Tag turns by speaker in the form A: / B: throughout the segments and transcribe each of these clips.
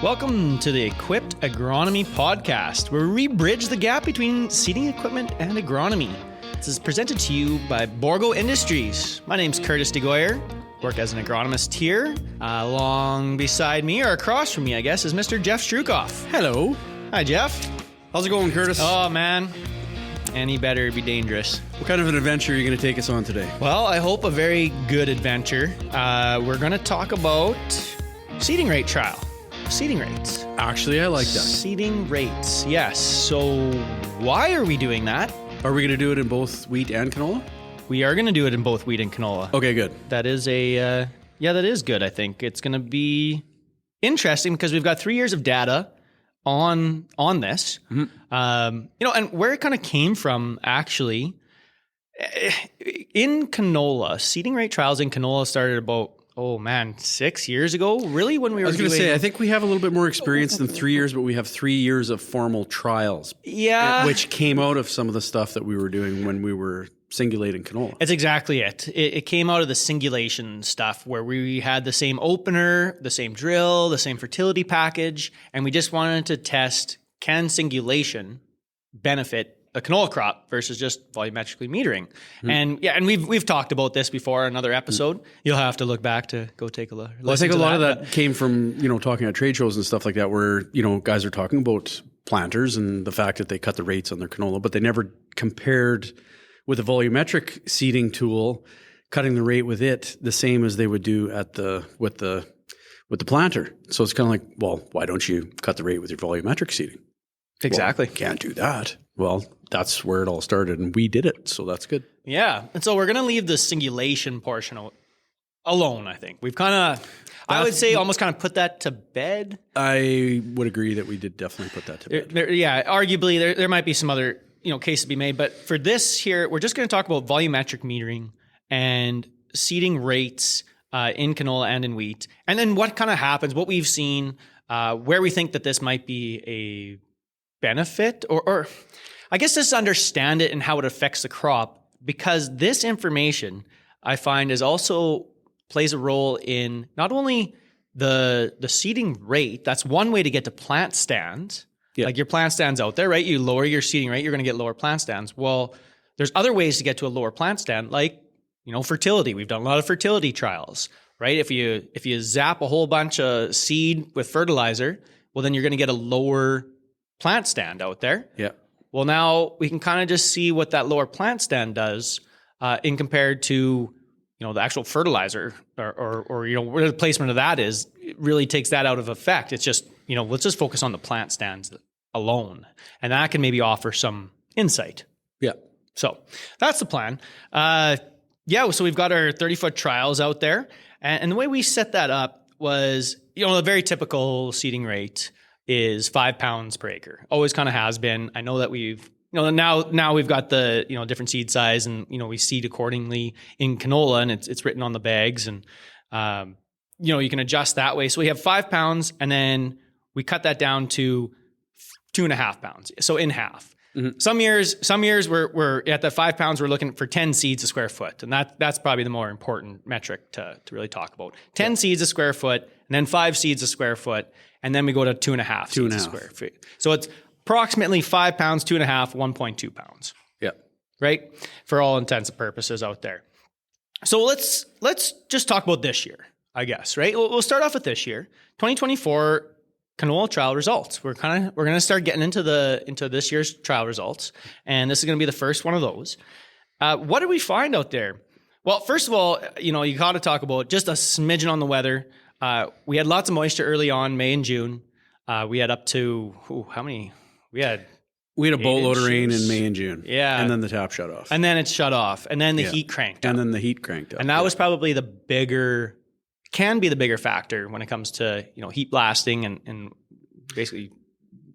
A: Welcome to the Equipped Agronomy podcast, where we bridge the gap between seeding equipment and agronomy. This is presented to you by Borgo Industries. My name's Curtis DeGoyer, work as an agronomist here. Along beside me, or across from me, I guess, is Mr. Jeff Strukoff.
B: Hello.
A: Hi, Jeff.
B: How's it going, Curtis?
A: Oh, man. Any better, it'd be dangerous.
B: What kind of an adventure are you going to take us on today?
A: Well, I hope a very good adventure. We're going to talk about seeding rate trial. Seeding rates.
B: Actually, I like that.
A: Seeding rates, yes. So why are we doing that?
B: Are we going to do it in both wheat and canola?
A: We are going to do it in both wheat and canola.
B: Okay, good.
A: That is that is good, I think. It's going to be interesting because we've got 3 years of data on this. Mm-hmm. And where it kind of came from, actually, in canola, seeding rate trials in canola started about 6 years ago, really, when we were
B: I was going to say, I think we have a little bit more experience than 3 years, but we have 3 years of formal trials.
A: Yeah.
B: Which came out of some of the stuff that we were doing when we were singulating canola.
A: That's exactly it. It came out of the singulation stuff where we had the same opener, the same drill, the same fertility package, and we just wanted to test, can singulation benefit a canola crop versus just volumetrically metering. Mm. And we've talked about this before in another episode. You'll have to look back to go take a look.
B: Well, I think a lot of that came from, talking at trade shows and stuff like that, where, guys are talking about planters and the fact that they cut the rates on their canola, but they never compared with a volumetric seeding tool, cutting the rate with it the same as they would do with the planter. So it's kind of like, well, why don't you cut the rate with your volumetric seeding?
A: Exactly.
B: Well, can't do that. Well, that's where it all started, and we did it, so that's good.
A: Yeah, and so we're going to leave the singulation portion alone, I think. We've kind of, I would say, almost kind of put that to bed.
B: I would agree that we did definitely put that to bed.
A: Arguably, there might be some other case to be made, but for this here, we're just going to talk about volumetric metering and seeding rates in canola and in wheat, and then what kind of happens, what we've seen, where we think that this might be a benefit, or I guess just understand it and how it affects the crop, because this information I find is also plays a role in not only the seeding rate. That's one way to get to plant stands. Yeah. Like your plant stands out there, right? You lower your seeding rate, you're going to get lower plant stands. Well, there's other ways to get to a lower plant stand, like, fertility. We've done a lot of fertility trials, right? If you zap a whole bunch of seed with fertilizer, well, then you're going to get a lower plant stand out there. Yeah. Well, now we can kind of just see what that lower plant stand does in compared to, the actual fertilizer or where the placement of that is. It really takes that out of effect. It's just, let's just focus on the plant stands alone, and that can maybe offer some insight. Yeah. So that's the plan. So we've got our 30-foot trials out there, and the way we set that up was, the very typical seeding rate is 5 pounds per acre. Always kind of has been. I know that we've, now we've got the, different seed size, and, we seed accordingly in canola, and it's written on the bags, and, you can adjust that way. So we have 5 pounds, and then we cut that down to 2.5 pounds. So in half. Mm-hmm. Some years we're at the 5 pounds, we're looking for 10 seeds a square foot. And that's probably the more important metric to really talk about. 10 seeds a square foot, and then 5 seeds a square foot. And then we go to 2.5 seeds a square foot. So it's approximately 5 pounds, 2.5, 1.2 pounds. Yeah. Right? For all intents and purposes out there. So let's just talk about this year, I guess, right? We'll start off with this year. 2024 canola trial results. We're going to start getting into this year's trial results. And this is going to be the first one of those. What did we find out there? Well, first of all, you got to talk about just a smidgen on the weather. We had lots of moisture early on, May and June. We had up to, how many? We had
B: a boatload of rain in May and June. Yeah. And then the tap shut off.
A: And then it shut off. And then the heat cranked up.
B: And then the heat cranked up.
A: And that was probably can be the bigger factor when it comes to, heat blasting and basically,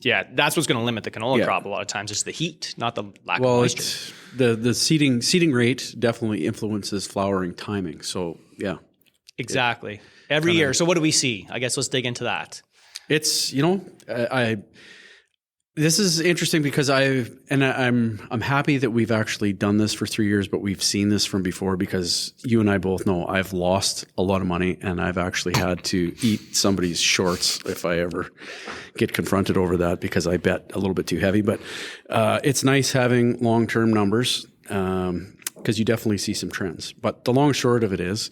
A: that's what's going to limit the canola crop a lot of times. It's the heat, not the lack of moisture.
B: The seeding rate definitely influences flowering timing. So, yeah.
A: Exactly. Every year. So what do we see? I guess let's dig into that.
B: It's, This is interesting because I'm happy that we've actually done this for 3 years, but we've seen this from before because you and I both know I've lost a lot of money and I've actually had to eat somebody's shorts if I ever get confronted over that because I bet a little bit too heavy. But it's nice having long-term numbers because you definitely see some trends. But the long and short of it is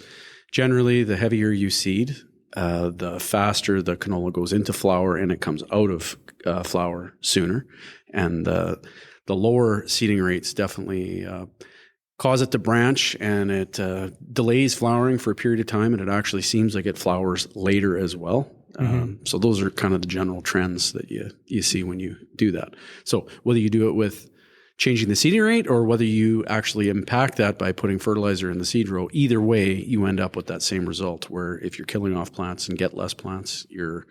B: generally the heavier you seed, the faster the canola goes into flower and it comes out of flower sooner. And the lower seeding rates definitely cause it to branch and it delays flowering for a period of time. And it actually seems like it flowers later as well. So those are kind of the general trends that you see when you do that. So whether you do it with changing the seeding rate or whether you actually impact that by putting fertilizer in the seed row, either way, you end up with that same result where if you're killing off plants and get less plants, you're,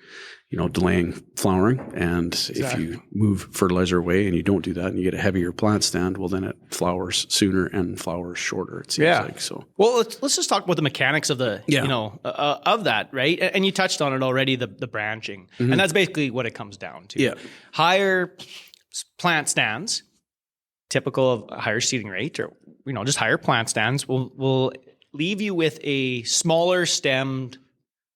B: delaying flowering. And if you move fertilizer away and you don't do that and you get a heavier plant stand, well, then it flowers sooner and flowers shorter, it seems like. So,
A: well, let's just talk about the mechanics of the, of that, right? And you touched on it already, the branching. And that's basically what it comes down to.
B: Yeah.
A: Higher plant stands, typical of a higher seeding rate or, just higher plant stands will leave you with a smaller stemmed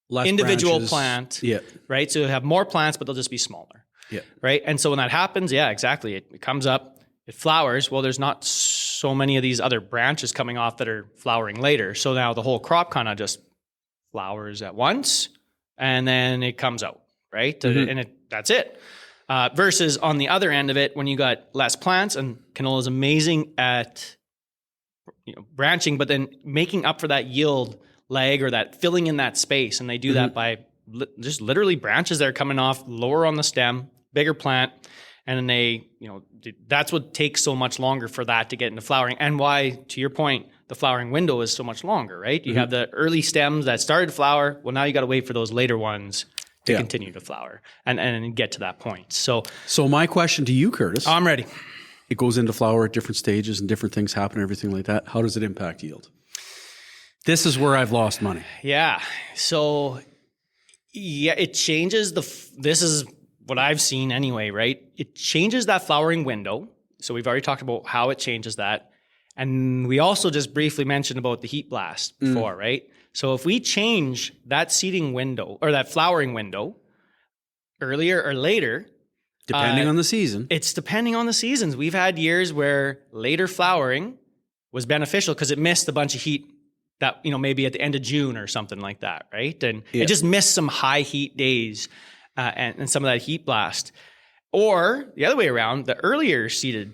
B: less
A: individual
B: branches.
A: Plant,
B: Yeah.
A: right? So you'll have more plants, but they'll just be smaller.
B: Yeah.
A: Right. And so when that happens, exactly. It comes up, it flowers. Well, there's not so many of these other branches coming off that are flowering later. So now the whole crop kind of just flowers at once and then it comes out, right? And that's it. Versus on the other end of it, when you got less plants, and canola is amazing at branching, but then making up for that yield lag or that filling in that space. And they do that by just literally branches that are coming off lower on the stem, bigger plant. And then they, that's what takes so much longer for that to get into flowering. And why, to your point, the flowering window is so much longer, right? You have the early stems that started to flower. Well, now you got to wait for those later ones to continue to flower and get to that point. So
B: my question to you, Curtis.
A: I'm ready.
B: It goes into flower at different stages and different things happen, everything like that. How does it impact yield? This is where I've lost money.
A: Yeah. So it changes this is what I've seen anyway, right? It changes that flowering window. So we've already talked about how it changes that. And we also just briefly mentioned about the heat blast before, right? So if we change that seeding window or that flowering window earlier or later,
B: depending on the season,
A: it's depending on the seasons. We've had years where later flowering was beneficial because it missed a bunch of heat that, maybe at the end of June or something like that, right? And it just missed some high heat days and some of that heat blast. Or the other way around, the earlier seeded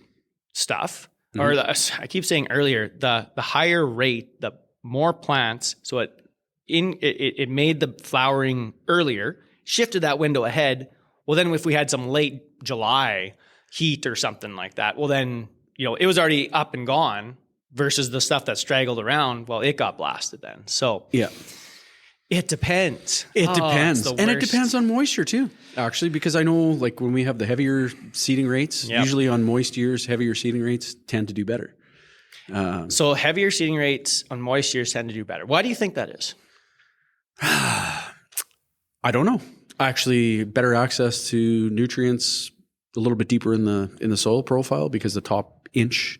A: stuff, or I keep saying earlier, the higher rate, the more plants, so it made the flowering earlier, shifted that window ahead. Well, then if we had some late July heat or something like that, well then, it was already up and gone versus the stuff that straggled around. Well, it got blasted then. So it depends.
B: It depends. And it depends on moisture too, actually, because I know like when we have the heavier seeding rates, usually on moist years, heavier seeding rates tend to do better.
A: So heavier seeding rates on moist years tend to do better. Why do you think that is?
B: I don't know. Actually, better access to nutrients a little bit deeper in the soil profile because the top inch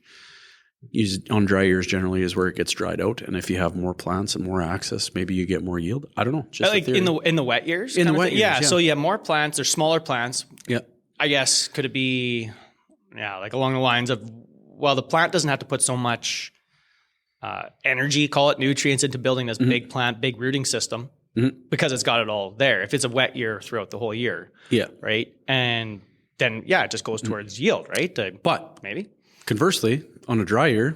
B: on dry years generally is where it gets dried out. And if you have more plants and more access, maybe you get more yield. I don't know. Just
A: like in the wet years?
B: In the wet years, yeah.
A: So you have more plants or smaller plants.
B: Yeah.
A: I guess, could it be, like along the lines of, well, the plant doesn't have to put so much energy, call it nutrients, into building this big plant, big rooting system because it's got it all there. If it's a wet year throughout the whole year. Yeah. Right. And then, it just goes towards yield, right? But maybe.
B: Conversely, on a dry year,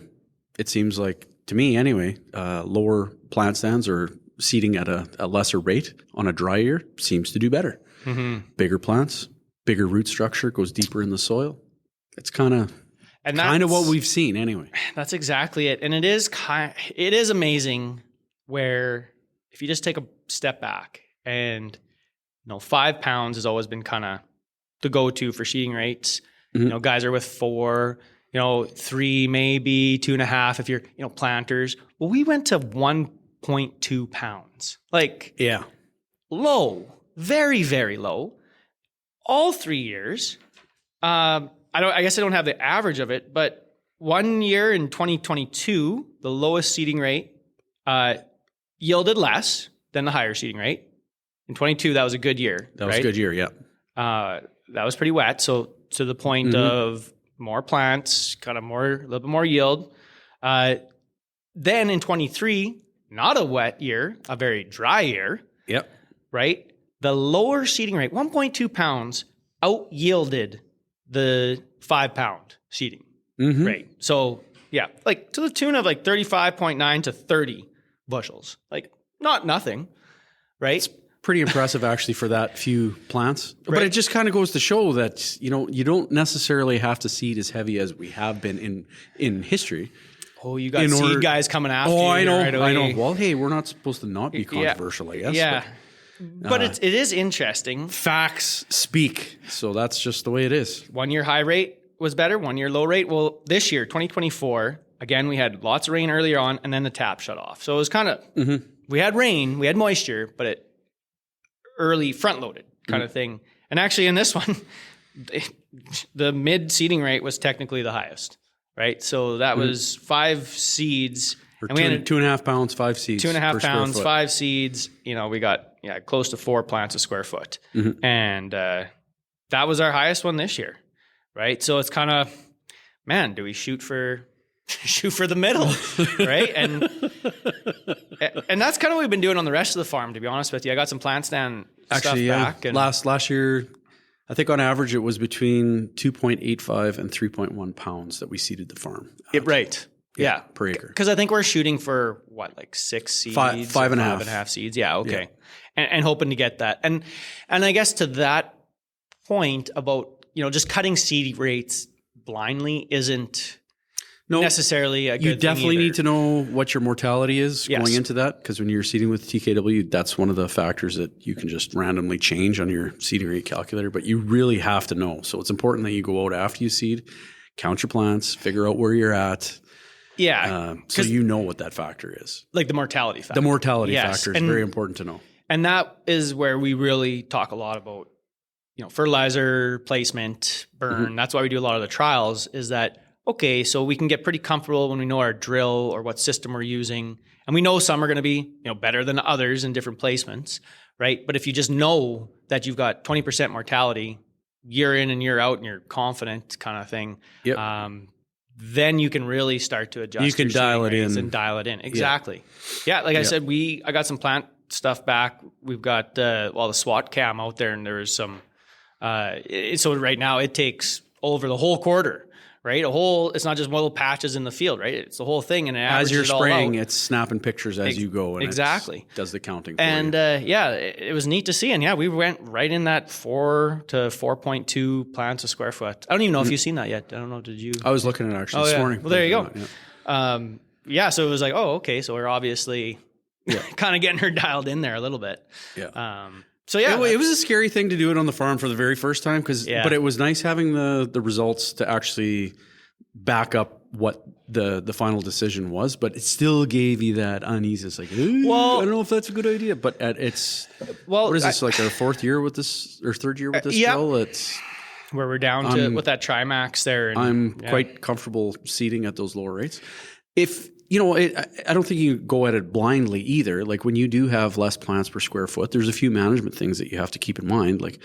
B: it seems like, to me anyway, lower plant stands or seeding at a lesser rate on a dry year seems to do better. Bigger plants, bigger root structure, goes deeper in the soil. It's kind of what we've seen anyway.
A: That's exactly it. And it is amazing where if you just take a step back and 5 pounds has always been kind of the go-to for seeding rates. Guys are with 4, 3, maybe 2.5 if you're, planters. Well, we went to 1.2 pounds. Low, very, very low. All 3 years. I guess I don't have the average of it, but one year in 2022, the lowest seeding rate yielded less than the higher seeding rate. In 22, that was a good year.
B: That was a good year, yeah.
A: That was pretty wet. So to the point of more plants, kind of a little bit more yield. Then in 23, not a wet year, a very dry year.
B: Yep.
A: Right? The lower seeding rate, 1.2 pounds, out yielded the 5 pound seeding rate. So yeah, like to the tune of like 35.9 to 30 bushels. Like not nothing, right?
B: It's pretty impressive actually for that few plants.
A: Right.
B: But it just kind of goes to show that, you don't necessarily have to seed as heavy as we have been in history.
A: Oh, you got seed guys coming after you.
B: Oh, I know,
A: right away.
B: I know. Well, hey, we're not supposed to not be controversial, I guess.
A: Yeah. But it is interesting.
B: Facts speak. So that's just the way it is.
A: 1 year high rate was better, 1 year low rate. Well, this year, 2024, again, we had lots of rain earlier on, and then the tap shut off. So it was kind of, we had rain, we had moisture, but it early front loaded kind of thing. And actually in this one, the mid seeding rate was technically the highest, right? So that was 5 seeds.
B: Or
A: and we had
B: 2.5 pounds, 5 seeds.
A: 2.5 pounds, 5 seeds. We got close to 4 plants a square foot. And that was our highest one this year, right? So it's kind of, man, do we shoot for the middle, right? And that's kind of what we've been doing on the rest of the farm, to be honest with you. I got some plant stand stuff back. And
B: last year, I think on average it was between 2.85 and 3.1 pounds that we seeded the farm.
A: Right. Yeah.
B: Per acre.
A: Because I think we're shooting for what, like 6 seeds?
B: Five and a half.
A: 5.5 seeds. Yeah. Okay. Yeah. And hoping to get that. And I guess to that point about, just cutting seed rates blindly isn't necessarily a good thing.
B: You definitely need to know what your mortality is going into that, because when you're seeding with TKW, that's one of the factors that you can just randomly change on your seeding rate calculator, but you really have to know. So it's important that you go out after you seed, count your plants, figure out where you're at.
A: Yeah.
B: So you know what that factor is.
A: Like the mortality factor.
B: The mortality factor is very important to know.
A: And that is where we really talk a lot about, fertilizer placement, burn. That's why we do a lot of the trials, is that, okay, so we can get pretty comfortable when we know our drill or what system we're using. And we know some are going to be, better than others in different placements, right? But if you just know that you've got 20% mortality year in and year out and you're confident kind of thing, then you can really start to adjust.
B: You can dial it in.
A: And dial it in. Exactly. Yeah. Like I said, I got some plant stuff back. We've got, the SWAT cam out there, and there is some, so right now it takes over the whole quarter, right? It's not just little patches in the field, right? It's the whole thing. And
B: as you're spraying, it's snapping pictures as you go. And
A: exactly.
B: It does the counting for
A: and,
B: you.
A: it was neat to see. And we went right in that 4 to 4.2 plants a square foot. I don't even know if you've seen that yet. I don't know. Did you?
B: I was looking at it actually this morning.
A: Well, there you go. So it was like, okay. So we're obviously kind of getting her dialed in there a little bit.
B: Yeah.
A: So yeah,
B: it was a scary thing to do it on the farm for the very first time, but it was nice having the results to actually back up what the final decision was. But it still gave you that unease. It's like, I don't know if that's a good idea. But what is this, like our 4th year with this, or 3rd year with this drill? It's
A: where we're down to with that Trimax there. And,
B: I'm quite comfortable seeding at those lower rates. If I don't think you go at it blindly either. Like when you do have less plants per square foot, there's a few management things that you have to keep in mind. Like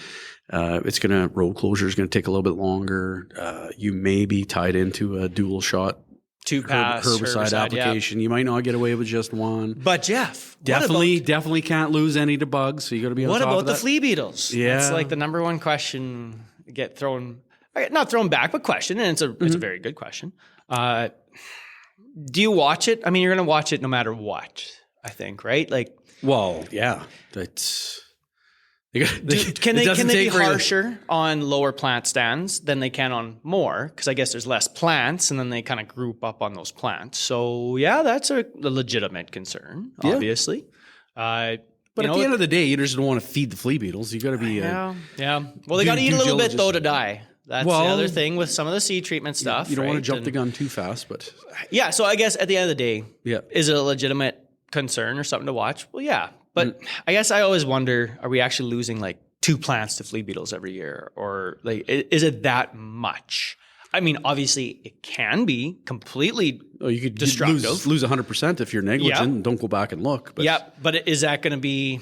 B: road closure is going to take a little bit longer. You may be tied into a dual shot
A: two-pass
B: herbicide application. You might not get away with just one.
A: But Jeff,
B: definitely can't lose any to bugs. So you got to be on top of that.
A: What about the flea beetles?
B: Yeah,
A: that's like the number one question. Not thrown back, but question, and it's a very good question. Do you watch it? I mean, you're going to watch it no matter what, I think, right? Like,
B: well, yeah, that's.
A: Can they be harsher on lower plant stands than they can on more? Because I guess there's less plants, and then they kind of group up on those plants. So yeah, that's a legitimate concern, obviously. But
B: at the end of the day, you just don't want to feed the flea beetles. You got to be
A: yeah. Well, they got to eat a little bit though to die. That's the other thing with some of the seed treatment stuff.
B: You don't want to jump the gun too fast, but
A: yeah. So I guess at the end of the day, is it a legitimate concern or something to watch? Well, yeah. But I guess I always wonder: are we actually losing like 2 plants to flea beetles every year? Or like, is it that much? I mean, obviously it can be completely
B: You could
A: destructive.
B: lose 100% if you're negligent and don't go back and look. But
A: But is that going to be,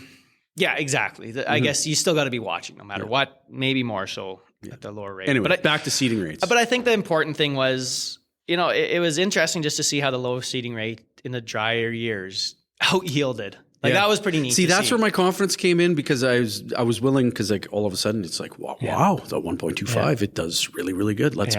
A: exactly. I guess you still got to be watching no matter what, maybe more so at the lower rate.
B: Anyway, back to seeding rates.
A: But I think the important thing was, it was interesting just to see how the low seeding rate in the drier years out yielded. Like that was pretty neat.
B: See, that's where my confidence came in, because I was willing, because like all of a sudden it's like, wow, the 1.25, it does really, really good. Let's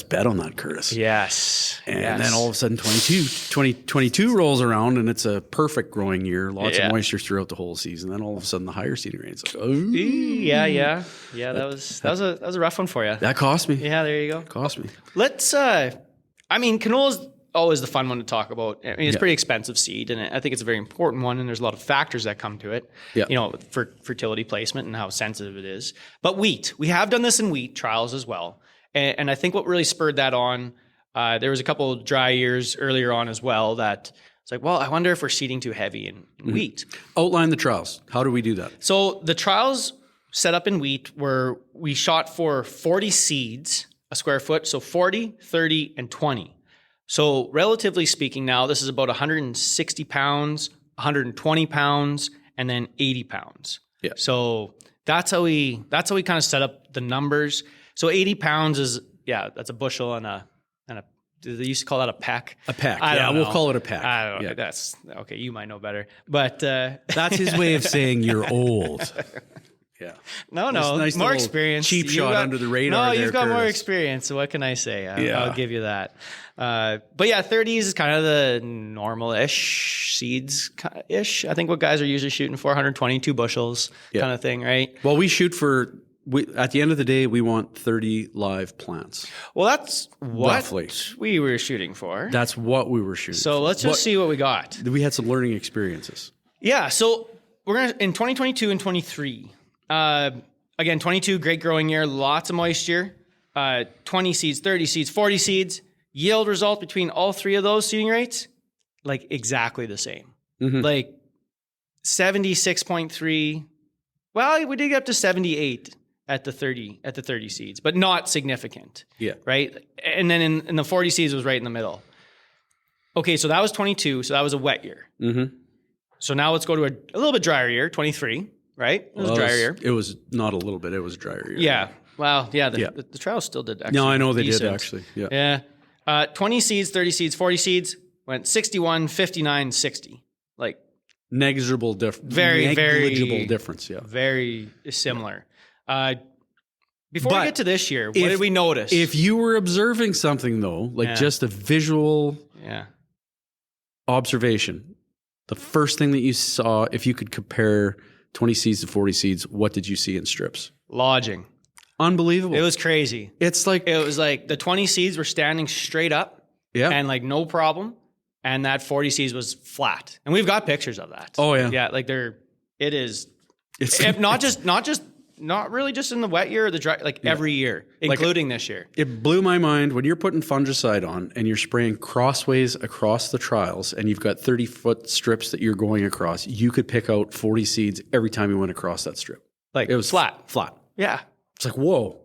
B: bet on that, Curtis.
A: Yes.
B: And then all of a sudden 2022 rolls around and it's a perfect growing year, lots of moisture throughout the whole season. Then all of a sudden the higher seeding rate is like, oh.
A: Yeah. That was a rough one for you.
B: That cost me.
A: Yeah, there you go.
B: Cost me.
A: Let's canola's always the fun one to talk about. I mean, it's pretty expensive seed, and I think it's a very important one, and there's a lot of factors that come to it, for fertility placement and how sensitive it is. But wheat, we have done this in wheat trials as well. And I think what really spurred that on, there was a couple of dry years earlier on as well that it's like, well, I wonder if we're seeding too heavy in wheat.
B: Outline the trials. How do we do that?
A: So the trials set up in wheat were we shot for 40 seeds a square foot, so 40, 30, and 20. So relatively speaking now, this is about 160 pounds, 120 pounds, and then 80 pounds.
B: Yeah.
A: So that's how we kind of set up the numbers. So 80 pounds is, that's a bushel and a they used to call that a peck.
B: A peck.
A: We'll
B: call it a peck.
A: I don't know. Yeah. That's okay. You might know better, but
B: that's his way of saying you're old. Yeah.
A: No, nice more experience.
B: Cheap shot under the radar.
A: No, you've got more experience. So what can I say? I'll give you that. But 30s is kind of the normal-ish seeds-ish. I think what guys are usually shooting for, 122 bushels kind of thing, right?
B: Well, we shoot for, at the end of the day, we want 30 live plants.
A: Well, that's what
B: roughly
A: we were shooting for.
B: That's what we were shooting
A: So
B: for.
A: Let's just see what we got.
B: We had some learning experiences.
A: Yeah, so we're going to, in 2022 and 23, again, 22, great growing year, lots of moisture, 20 seeds, 30 seeds, 40 seeds, yield result between all three of those seeding rates, like exactly the same. Like 76.3. Well, we did get up to 78 at the 30 seeds, but not significant.
B: Yeah.
A: Right. And then in the 40 seeds was right in the middle. Okay. So that was 22. So that was a wet year. So now let's go to a little bit drier year, 23, right? It was a drier year.
B: It was not a little bit. It was a drier year.
A: Yeah. Well, the trials still did actually.
B: No, I know they
A: decent.
B: did actually. Yeah.
A: 20 seeds, 30 seeds, 40 seeds went 61, 59, 60. Like
B: negligible difference.
A: Very
B: difference. Yeah.
A: Very similar. Before we get to this year, what did we notice?
B: If you were observing something though, like just a visual observation, the first thing that you saw, if you could compare 20 seeds to 40 seeds, what did you see in strips?
A: Lodging.
B: Unbelievable.
A: It was crazy.
B: It
A: was like the 20 seeds were standing straight up and like no problem. And that 40 seeds was flat. And we've got pictures of that.
B: Oh yeah.
A: Yeah. Like it's not really just in the wet year or the dry, every year, including this year.
B: It blew my mind when you're putting fungicide on and you're spraying crossways across the trials and you've got 30-foot strips that you're going across. You could pick out 40 seeds every time you went across that strip.
A: Like
B: it was
A: flat.
B: Yeah. It's like, whoa.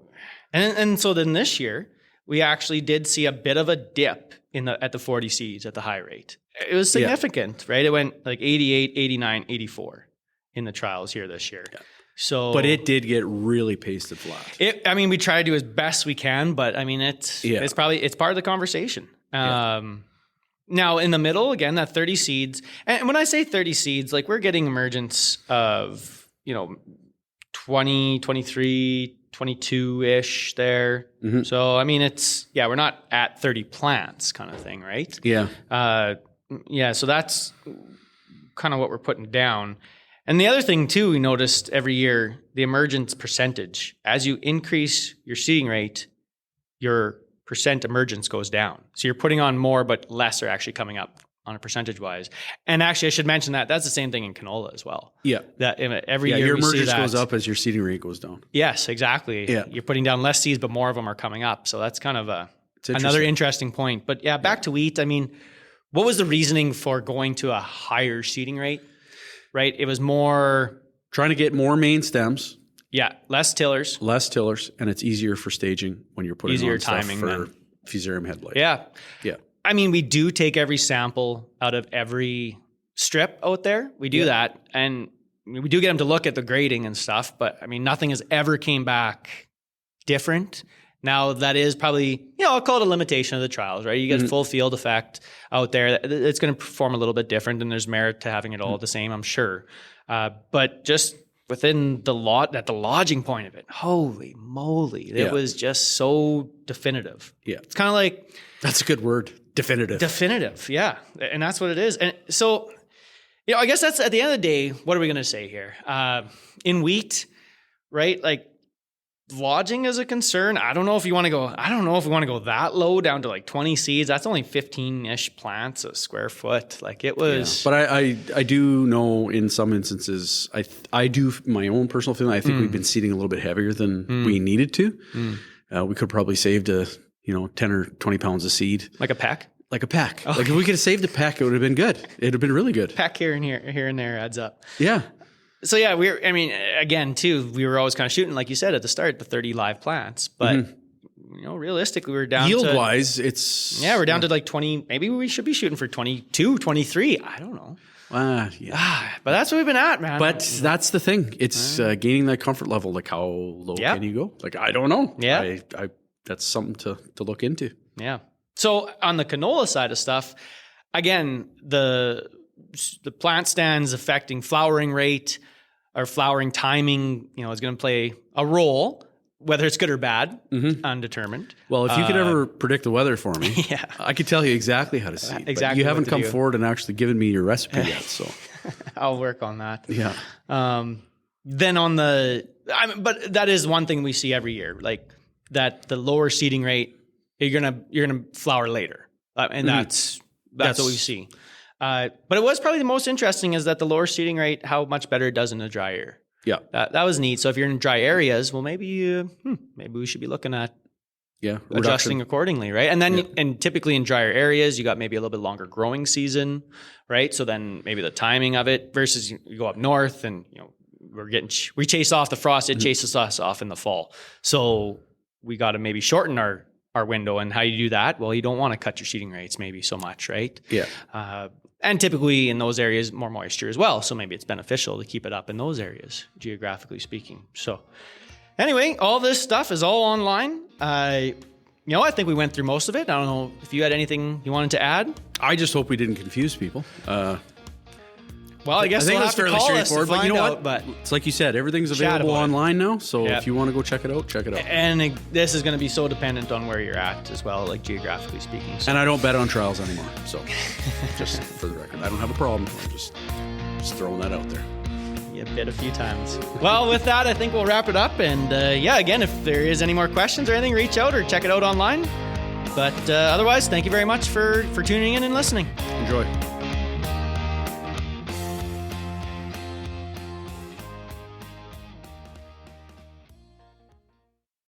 A: And so then this year, we actually did see a bit of a dip at the 40 seeds at the high rate. It was significant, right? It went like 88, 89, 84 in the trials here this year. Yeah. So,
B: but it did get really pasted flat.
A: We try to do as best we can, but I mean, it's part of the conversation. Now in the middle, again, that 30 seeds. And when I say 30 seeds, like we're getting emergence of, 20, 23, 22-ish there. So, I mean, we're not at 30 plants kind of thing, right?
B: Yeah.
A: So that's kind of what we're putting down. And the other thing too, we noticed every year, the emergence percentage. As you increase your seeding rate, your percent emergence goes down. So you're putting on more, but less are actually coming up on a percentage wise. And actually, I should mention that's the same thing in canola as well. Yeah. That every year
B: your
A: we see
B: emergence
A: that
B: goes up as your seeding rate goes down.
A: Yes, exactly.
B: Yeah.
A: You're putting down less seeds, but more of them are coming up. So that's kind of another interesting point. But back to wheat. I mean, what was the reasoning for going to a higher seeding rate? Right? It was more
B: trying to get more main stems
A: Yeah, less tillers.
B: and it's easier for staging when you're putting
A: Easier
B: on stuff
A: timing
B: for
A: then.
B: fusarium headlight.
A: Yeah.
B: Yeah.
A: I mean, we do take every sample out of every strip out there. We do that. And we do get them to look at the grading and stuff, but I mean, nothing has ever came back different. Now that is probably, I'll call it a limitation of the trials, right? You get full field effect out there. It's going to perform a little bit different, and there's merit to having it all the same, I'm sure. But just within the lodging point of it, holy moly, it was just so definitive.
B: Yeah.
A: It's kind of like...
B: That's a good word. Definitive.
A: Yeah. And that's what it is. And so, I guess that's at the end of the day, what are we going to say here? In wheat, right? Like, lodging is a concern. I don't know if we want to go that low down to like 20 seeds. That's only 15-ish plants a square foot. Like it was.
B: Yeah. But I do know in some instances, I do my own personal feeling. I think we've been seeding a little bit heavier than we needed to. We could probably saved 10 or 20 pounds of seed.
A: Like a peck?
B: Like a pack.
A: Okay.
B: Like if we could have saved a pack, it would have been good. It would have been really good.
A: Pack here and there adds up.
B: Yeah.
A: So yeah, we were always kind of shooting, like you said at the start, the 30 live plants. But realistically, we're down
B: yield wise,
A: we're down to like 20. Maybe we should be shooting for 22, 23. I don't know. But that's what we've been at, man.
B: But that's the thing. It's gaining that comfort level. Like how low can you go? Like I don't know.
A: Yeah.
B: That's something to look into.
A: Yeah. So on the canola side of stuff, again, the plant stands affecting flowering rate or flowering timing, is going to play a role, whether it's good or bad, undetermined.
B: Well, if you could ever predict the weather for me, I could tell you exactly how to seed.
A: Exactly.
B: But you haven't come forward and actually given me your recipe yet, so
A: I'll work on that.
B: Yeah.
A: Then on but that is one thing we see every year, like that the lower seeding rate, you're gonna flower later, and that's what we see. But it was probably the most interesting is that the lower seeding rate, how much better it does in a dry year.
B: Yeah.
A: That was neat. So if you're in dry areas, well, maybe we should be looking at adjusting accordingly, right? And then and typically in drier areas, you got maybe a little bit longer growing season, right? So then maybe the timing of it versus you go up north and we chase off the frost, it chases us off in the fall. So we got to maybe shorten our window. And how you do that? Well, you don't want to cut your seeding rates maybe so much, right?
B: Yeah.
A: And typically in those areas, more moisture as well. So maybe it's beneficial to keep it up in those areas, geographically speaking. So anyway, all this stuff is all online. I think we went through most of it. I don't know if you had anything you wanted to add.
B: I just hope we didn't confuse people.
A: Well, I guess
B: I think
A: they'll
B: that's
A: have to
B: fairly
A: call us to
B: straightforward. But you know
A: find
B: what?
A: out, but
B: it's like you said, everything's available online now. So if you want to go check it out, check it out.
A: And this is going to be so dependent on where you're at as well, like geographically speaking. So.
B: And I don't bet on trials anymore. So just for the record, I don't have a problem. I'm just throwing that out there.
A: You bit a few times. Well, with that, I think we'll wrap it up. And again, if there is any more questions or anything, reach out or check it out online. But otherwise, thank you very much for tuning in and listening.
B: Enjoy.